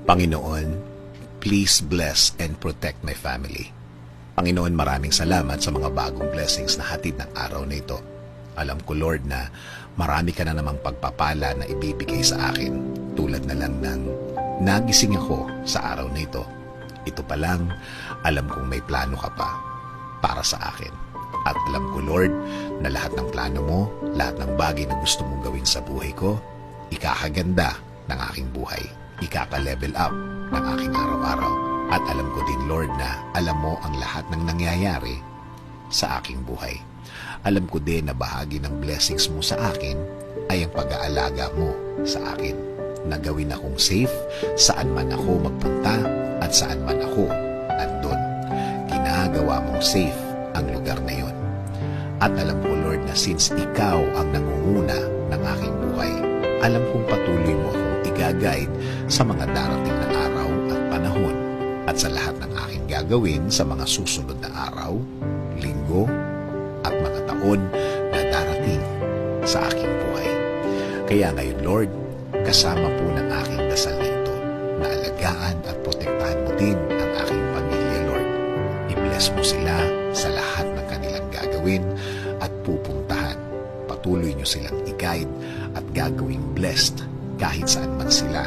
Panginoon, please bless and protect my family. Panginoon, maraming salamat sa mga bagong blessings na hatid ng araw na ito. Alam ko, Lord, na marami ka na namang pagpapala na ibibigay sa akin. Tulad na lang ng nagising ako sa araw na ito. Ito pa lang, alam kong may plano ka pa para sa akin. At alam ko, Lord, na lahat ng plano mo, lahat ng bagay na gusto mong gawin sa buhay ko, ikakaganda ng aking buhay. Ikaka-level up ng aking araw-araw. At alam ko din, Lord, na alam mo ang lahat ng nangyayari sa aking buhay. Alam ko din na bahagi ng blessings mo sa akin ay ang pag-aalaga mo sa akin. Na gawin akong safe saan man ako magpunta at saan man ako andun. Ginagawa mong safe ang lugar na yon. At alam ko, Lord, na since ikaw ang nangunguna ng aking buhay, alam kong patuloy mo akong i-guide sa mga darating na araw at panahon at sa lahat ng aking gagawin sa mga susunod na araw, linggo, at mga taon na darating sa aking buhay. Kaya ngayon, Lord, kasama po ng aking dasal na ito na alagaan at protektahan mo din ang aking pamilya, Lord. I-bless mo sila sa lahat ng kanilang gagawin at pupuntahan. Patuloy nyo silang i-guide at gagawing blessed kahit saan man sila